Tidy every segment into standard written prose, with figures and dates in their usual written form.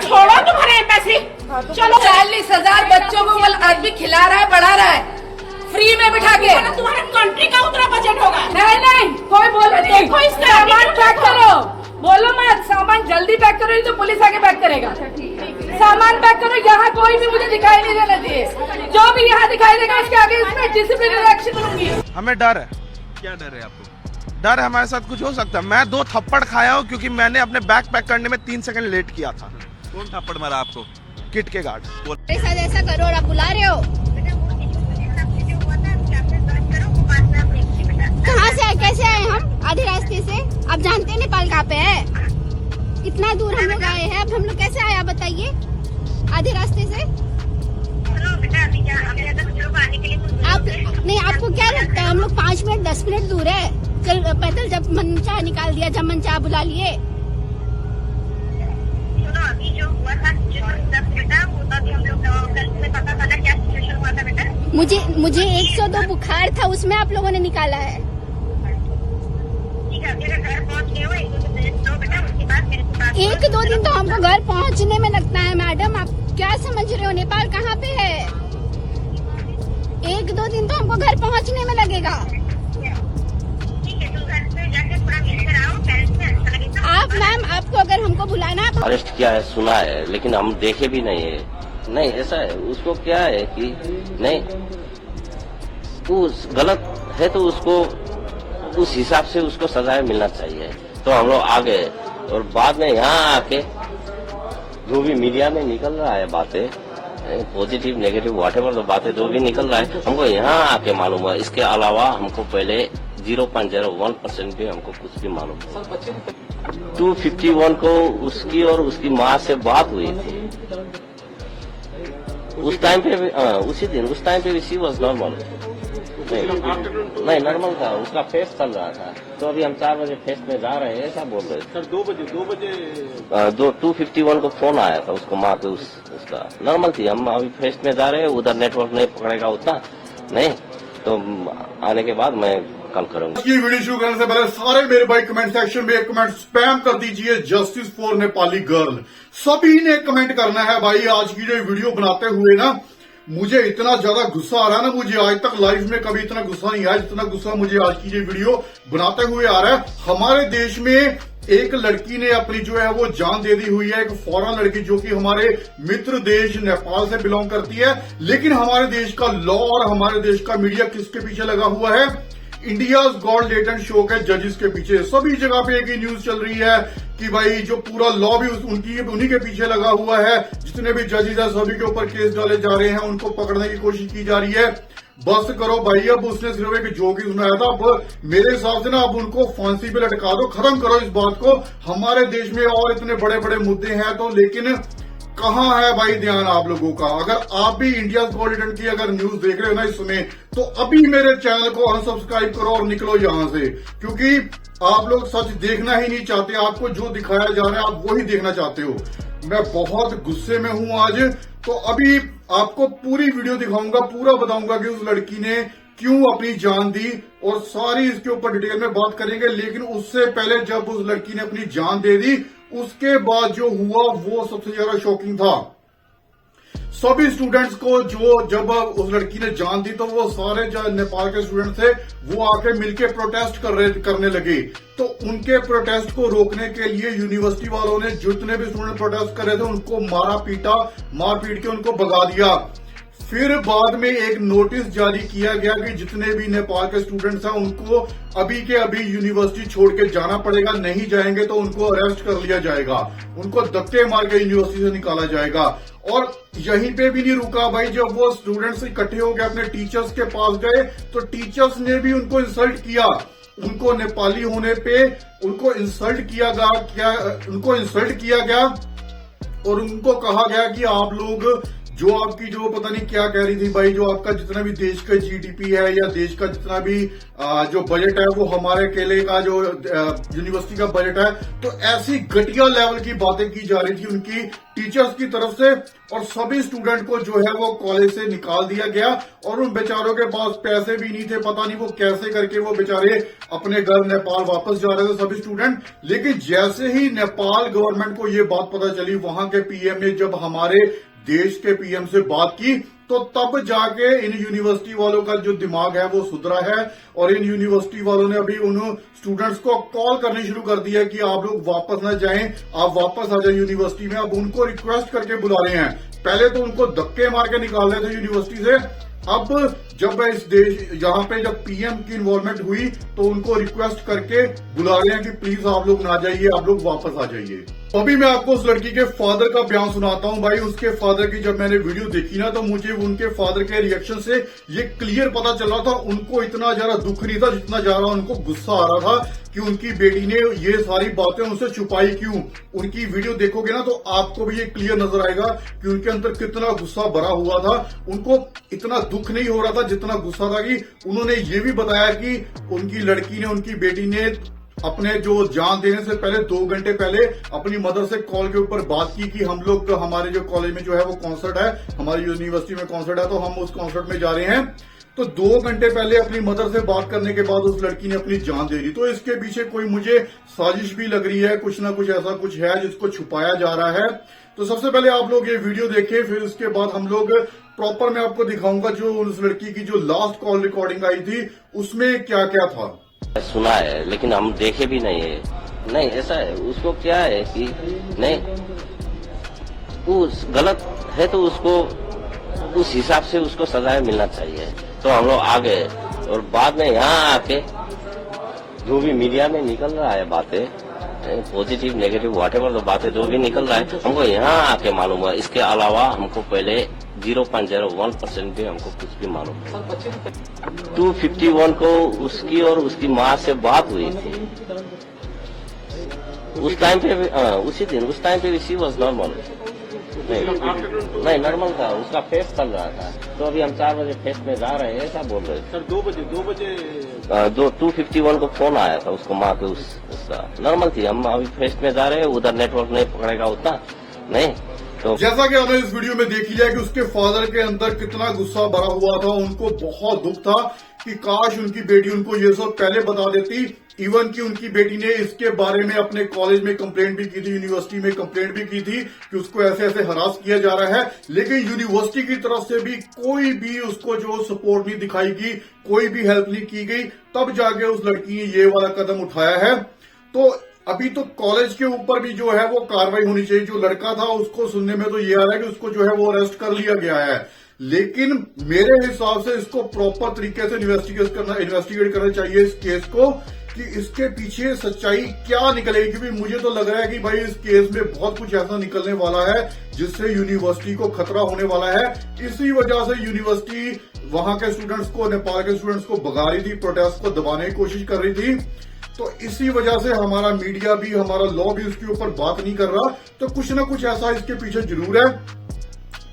छोड़ो तुम्हारे एम्बेसी। चलो 40,000 बच्चों को कल अरबी खिला रहा है, बढ़ा रहा है, फ्री में बिठा के। तुम्हारे कंट्री का उतना बजट होगा। नहीं कोई बोलो, देखो इसका सामान पैक करो, बोलो मत, सामान जल्दी पैक करो, नहीं तो पुलिस आके पैक करेगा। सामान पैक करो, यहाँ कोई भी मुझे दिखाई नहीं देना चाहिए, जो भी यहाँ दिखाई देगा उसके आगे इसमें डिसिप्लिनरी एक्शन लूंगी। हमें डर है। क्या डर है आपको? डर है, हमारे साथ कुछ हो सकता है। मैं 2 थप्पड़ खाया हूँ क्योंकि मैंने अपने बैग पैक करने में 3 सेकंड लेट किया था। कौन थप्पड़ मारा आपको? किट के गार्ड। ऐसा करो और आप बुला रहे हो? कहाँ से आए, कैसे आए हम? आधे रास्ते से। आप जानते हैं नेपाल कहाँ पे है? इतना दूर हम लोग आए हैं, अब हम लोग कैसे आए आप बताइए? आधे रास्ते से। आप नहीं, आपको क्या लगता है हम लोग 5 मिनट 10 मिनट दूर है? चल पैदल जब मन चाह निकाल दिया, जब मन चाह बुला लिए। अभी जो हुआ था बेटा, वो तो अभी हम लोग कल में पता चला क्या सिचुएशन हुआ था बेटा। मुझे 102 बुखार था, उसमें आप लोगों ने निकाला है। ठीक है, मेरे घर पहुंच गए हो, 1-2 दिन तो बेटा, उसके बाद मेरे से बात। 1-2 दिन तो हमको घर पहुंचने में लगता है मैडम, आप क्या समझ रहे हो? नेपाल कहाँ पे है? 1-2 दिन तो हमको घर पहुंचने में लगेगा। ठीक है, तो घर पे जाके थोड़ा मिलकर आओ, पेरेंट्स से अच्छा लगेगा। आप मैम, आपको अगर हमको बुलाना, अरेस्ट किया है, सुना है, लेकिन हम देखे भी नहीं है। नहीं, ऐसा है, उसको क्या है कि नहीं, उस गलत है तो उसको उस हिसाब से उसको सजाए मिलना चाहिए। तो हम लोग आ गए और बाद में यहाँ आके जो भी मीडिया में निकल रहा है बातें, पॉजिटिव नेगेटिव व्हाटएवर बातें जो भी निकल रहा है, हमको यहाँ आके मालूम हुआ। इसके अलावा हमको पहले 0.01% भी हमको कुछ भी मालूम नहीं। 251 को उसकी और उसकी माँ से बात हुई थी उस टाइम पे, उसी दिन उस टाइम पे शी वॉज नॉर्मल। नहीं नॉर्मल था, उसका फेस्ट चल रहा था। तो अभी हम 4 बजे फेस्ट में जा रहे हैं, ऐसा बोल रहे थे सर। 2 बजे 251 को फोन आया था उसको माँ के, उसका नॉर्मल थी। हम अभी फेस्ट में जा रहे हैं, उधर नेटवर्क नहीं पकड़ेगा उतना नहीं, तो आने के बाद मैं कल करूंगा। ये वीडियो शुरू करने से पहले सारे मेरे भाई कमेंट सेक्शन में एक कमेंट स्पैम कर दीजिए, जस्टिस फॉर नेपाली गर्ल। सभी ने कमेंट करना है भाई। आज की जो वीडियो बनाते हुए ना, मुझे इतना ज्यादा गुस्सा आ रहा है ना, मुझे आज तक लाइफ में कभी इतना गुस्सा नहीं आया जितना गुस्सा मुझे आज की ये वीडियो बनाते हुए आ रहा है। हमारे देश में एक लड़की ने अपनी जो है वो जान दे दी हुई है, एक फॉरेन लड़की जो कि हमारे मित्र देश नेपाल से बिलोंग करती है। लेकिन हमारे देश का लॉ और हमारे देश का मीडिया किसके पीछे लगा हुआ है? इंडियाज गॉड लेटेंट शो के जजेस के पीछे। सभी जगह पे एक ही न्यूज चल रही है कि भाई जो पूरा लॉ भी उन्हीं के पीछे लगा हुआ है। जितने भी जजेस हैं सभी के ऊपर केस डाले जा रहे हैं, उनको पकड़ने की कोशिश की जा रही है। बस करो भाई, अब उसने सिर्फ एक जोक ही सुनाया था। अब मेरे हिसाब से ना अब उनको फांसी पे लटका दो, खत्म करो इस बात को। हमारे देश में और इतने बड़े बड़े मुद्दे हैं तो, लेकिन कहाँ है भाई ध्यान आप लोगों का? अगर आप भी इंडिया गॉड लेटेंट की अगर न्यूज देख रहे हो ना इस समय, तो अभी मेरे चैनल को अनसब्सक्राइब करो और निकलो यहां से, क्योंकि आप लोग सच देखना ही नहीं चाहते। आपको जो दिखाया जा रहा है आप वही देखना चाहते हो। मैं बहुत गुस्से में हूं आज, तो अभी आपको पूरी वीडियो दिखाऊंगा, पूरा बताऊंगा कि उस लड़की ने क्यों अपनी जान दी, और सारी इसके ऊपर डिटेल में बात करेंगे। लेकिन उससे पहले जब उस लड़की ने अपनी जान दे दी, उसके बाद जो हुआ वो सबसे ज्यादा शॉकिंग था। सभी स्टूडेंट्स को जब उस लड़की ने जान दी, तो वो सारे जो नेपाल के स्टूडेंट थे वो आके मिलके प्रोटेस्ट करने लगे। तो उनके प्रोटेस्ट को रोकने के लिए यूनिवर्सिटी वालों ने जितने भी स्टूडेंट प्रोटेस्ट कर रहे थे उनको मार पीट के उनको भगा दिया। फिर बाद में एक नोटिस जारी किया गया कि जितने भी नेपाल के स्टूडेंट्स हैं उनको अभी के अभी यूनिवर्सिटी छोड़ के जाना पड़ेगा, नहीं जाएंगे तो उनको अरेस्ट कर लिया जाएगा, उनको धक्के मार के यूनिवर्सिटी से निकाला जाएगा। और यहीं पे भी नहीं रुका भाई, जब वो स्टूडेंट्स इकट्ठे होकर अपने टीचर्स के पास गए तो टीचर्स ने भी उनको इंसल्ट किया। उनको नेपाली होने पे उनको इंसल्ट किया गया और उनको कहा गया कि आप लोग जो आपकी जो पता नहीं क्या कह रही थी भाई, जो आपका जितना भी देश का जीडीपी है या देश का जितना भी जो बजट है वो हमारे अकेले का जो यूनिवर्सिटी का बजट है, तो ऐसी घटिया लेवल की बातें की जा रही थी उनकी टीचर्स की तरफ से, और सभी स्टूडेंट को जो है वो कॉलेज से निकाल दिया गया, और उन बेचारों के पास पैसे भी नहीं थे, पता नहीं वो कैसे करके वो बेचारे अपने घर नेपाल वापस जा रहे थे सभी स्टूडेंट। लेकिन जैसे ही नेपाल गवर्नमेंट को ये बात पता चली, वहां के पीएम ने जब हमारे देश के पीएम से बात की, तो तब जाके इन यूनिवर्सिटी वालों का जो दिमाग है वो सुधरा है, और इन यूनिवर्सिटी वालों ने अभी उन स्टूडेंट्स को कॉल करनी शुरू कर दिया कि आप लोग वापस न जाएं, आप वापस आ जाए यूनिवर्सिटी में। अब उनको रिक्वेस्ट करके बुला रहे हैं। पहले तो उनको धक्के मार के निकाल रहे थे यूनिवर्सिटी से, अब जब इस देश यहाँ पे जब पीएम की इन्वॉल्वमेंट हुई तो उनको रिक्वेस्ट करके बुला रहे हैं कि प्लीज आप लोग ना जाइए, आप लोग वापस आ जाइए। अभी मैं आपको उस लड़की के फादर का बयान सुनाता हूं भाई। उसके फादर की जब मैंने वीडियो देखी ना, तो मुझे उनके फादर के रिएक्शन से ये क्लियर पता चल रहा था उनको इतना ज्यादा दुख नहीं था जितना ज्यादा उनको गुस्सा आ रहा था कि उनकी बेटी ने ये सारी बातें उनसे छुपाई क्यों। उनकी वीडियो देखोगे ना तो आपको भी ये क्लियर नजर आएगा कि उनके अंदर कितना गुस्सा भरा हुआ था। उनको इतना दुख नहीं हो रहा था जितना गुस्सा था कि उन्होंने ये भी बताया कि उनकी लड़की ने, उनकी बेटी ने अपने जो जान देने से पहले 2 घंटे पहले अपनी मदर से कॉल के ऊपर बात की कि हम लोग, हमारे जो कॉलेज में जो है वो कॉन्सर्ट है, हमारी यूनिवर्सिटी में कॉन्सर्ट है, तो हम उस कॉन्सर्ट में जा रहे हैं। तो 2 घंटे पहले अपनी मदर से बात करने के बाद उस लड़की ने अपनी जान दे दी। तो इसके पीछे कोई मुझे साजिश भी लग रही है, कुछ ना कुछ ऐसा कुछ है जिसको छुपाया जा रहा है। तो सबसे पहले आप लोग ये वीडियो देखें, फिर उसके बाद हम लोग प्रॉपर मैं आपको दिखाऊंगा जो उस लड़की की जो लास्ट कॉल रिकॉर्डिंग आई थी उसमें क्या क्या था। सुना है लेकिन हम देखे भी नहीं है। नहीं ऐसा है, उसको क्या है कि नहीं उस गलत है तो उसको उस हिसाब से उसको सजा मिलना चाहिए। तो हम लोग आ गए, और बाद में यहाँ आके जो भी मीडिया में निकल रहा है बातें, पॉजिटिव नेगेटिव व्हाटएवर जो बातें जो भी निकल रहा है, हमको यहाँ आके मालूम हुआ। इसके अलावा हमको पहले 0.01% भी हमको कुछ भी मालूम नहीं। 251 को उसकी और उसकी माँ से बात हुई थी उस टाइम पे, उसी दिन उस टाइम पे शी वॉज नॉर्मल। नहीं नॉर्मल था, उसका फेस्ट चल रहा था। तो अभी हम 4 बजे फेस्ट में जा रहे हैं ऐसा बोल रहे थे सर। 2 बजे 251 को फोन आया था उसको माँ के, उसका नॉर्मल थी। हम अभी फेस्ट में जा रहे हैं, उधर नेटवर्क नहीं पकड़ेगा उतना नहीं। तो जैसा कि आपने इस वीडियो में देख लिया कि उसके फादर के अंदर कितना गुस्सा भरा हुआ था, उनको बहुत दुख था कि काश उनकी बेटी उनको ये सब पहले बता देती। इवन कि उनकी बेटी ने इसके बारे में अपने कॉलेज में कंप्लेंट भी की थी, यूनिवर्सिटी में कंप्लेंट भी की थी कि उसको ऐसे ऐसे हरास किया जा रहा है, लेकिन यूनिवर्सिटी की तरफ से भी कोई भी उसको जो सपोर्ट नहीं दिखाई गई, कोई भी हेल्प नहीं की गई। तब जाके उस लड़की ने ये वाला कदम उठाया है। तो अभी तो कॉलेज के ऊपर भी जो है वो कार्रवाई होनी चाहिए। जो लड़का था उसको सुनने में तो ये आ रहा है कि उसको जो है वो अरेस्ट कर लिया गया है, लेकिन मेरे हिसाब से इसको प्रॉपर तरीके से इन्वेस्टिगेट करना चाहिए इस केस को, कि इसके पीछे सच्चाई क्या निकलेगी। क्योंकि मुझे तो लग रहा है कि भाई इस केस में बहुत कुछ ऐसा निकलने वाला है जिससे यूनिवर्सिटी को खतरा होने वाला है। इसी वजह से यूनिवर्सिटी वहां के स्टूडेंट्स को, नेपाल के स्टूडेंट्स को भगा रही थी, प्रोटेस्ट को दबाने की कोशिश कर रही थी। तो इसी वजह से हमारा मीडिया भी, हमारा लॉ भी उसके ऊपर बात नहीं कर रहा। तो कुछ ना कुछ ऐसा इसके पीछे जरूर है।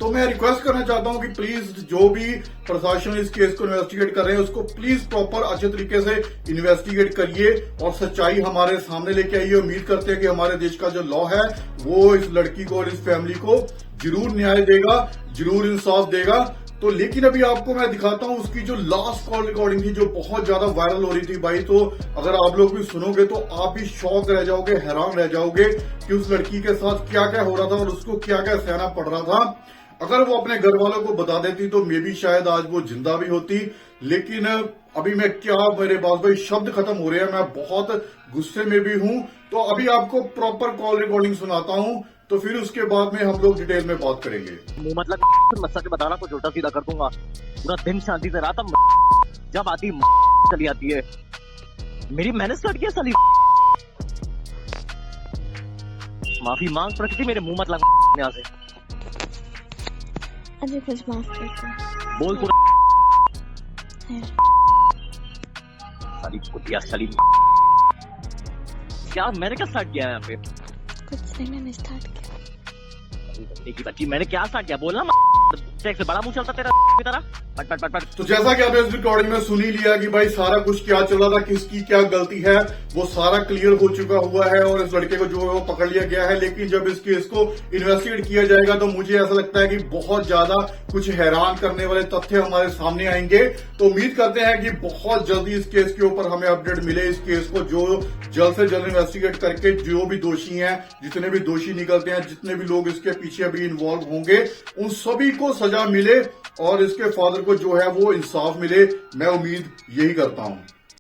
तो मैं रिक्वेस्ट करना चाहता हूं कि प्लीज जो भी प्रशासन इस केस को इन्वेस्टिगेट कर रहे हैं उसको प्लीज प्रॉपर अच्छे तरीके से इन्वेस्टिगेट करिए और सच्चाई हमारे सामने लेके आइए। उम्मीद करते हैं कि हमारे देश का जो लॉ है वो इस लड़की को और इस फैमिली को जरूर न्याय देगा, जरूर इंसाफ देगा। तो लेकिन अभी आपको मैं दिखाता हूं उसकी जो लास्ट कॉल रिकॉर्डिंग थी जो बहुत ज्यादा वायरल हो रही थी भाई। तो अगर आप लोग भी सुनोगे तो आप भी शॉक रह जाओगे, हैरान रह जाओगे कि उस लड़की के साथ क्या क्या हो रहा था और उसको क्या क्या सहना पड़ रहा था। अगर वो अपने घर वालों को बता देती तो मे भी शायद आज वो जिंदा भी होती। लेकिन अभी मैं क्या, मेरे पास भाई शब्द खत्म हो रहे हैं, मैं बहुत गुस्से में भी हूं। तो अभी आपको प्रॉपर कॉल रिकॉर्डिंग सुनाता हूं, तो फिर उसके बाद में हम लोग डिटेल में बात करेंगे। मुंह मतलब मत सच बताना कुछ उल्टा सीधा कर दूंगा। पूरा दिन शांति से रहा था, जब आती चली आती है। मेरी मेहनत कट गया साली। माफी मांग प्रकृति, मेरे मुंह मत लगा यहाँ से। अभी कुछ माफ करते बोल तू साली कुटिया साली। क्या मैंने क्या स्टार्ट किया है यहाँ पे? कुछ नहीं, मैंने स्टार्ट किया। एक ही बात, मैंने क्या स्टार्ट किया बोलना, से बड़ा मुंह चलता तेरा की तरह, पट पट पट पट। तो जैसा कि आपने इस रिकॉर्डिंग में सुन ही लिया कि भाई सारा कुछ क्या चल रहा था, किसकी क्या गलती है, वो सारा क्लियर हो चुका हुआ है और इस लड़के को जो है वो पकड़ लिया गया है। लेकिन जब इस केस को इन्वेस्टिगेट किया जाएगा तो मुझे ऐसा लगता है कि बहुत ज्यादा कुछ हैरान करने वाले तथ्य हमारे सामने आएंगे। तो उम्मीद करते हैं कि बहुत जल्दी इस केस के ऊपर हमें अपडेट मिले। इस केस को जो जल्द से जल्द इन्वेस्टिगेट करके जो भी दोषी हैं, जितने भी दोषी निकलते हैं, जितने भी लोग इसके पीछे अभी इन्वॉल्व होंगे, उन सभी को सजा मिले और इसके फादर को जो है वो इंसाफ मिले। मैं उम्मीद यही करता हूं।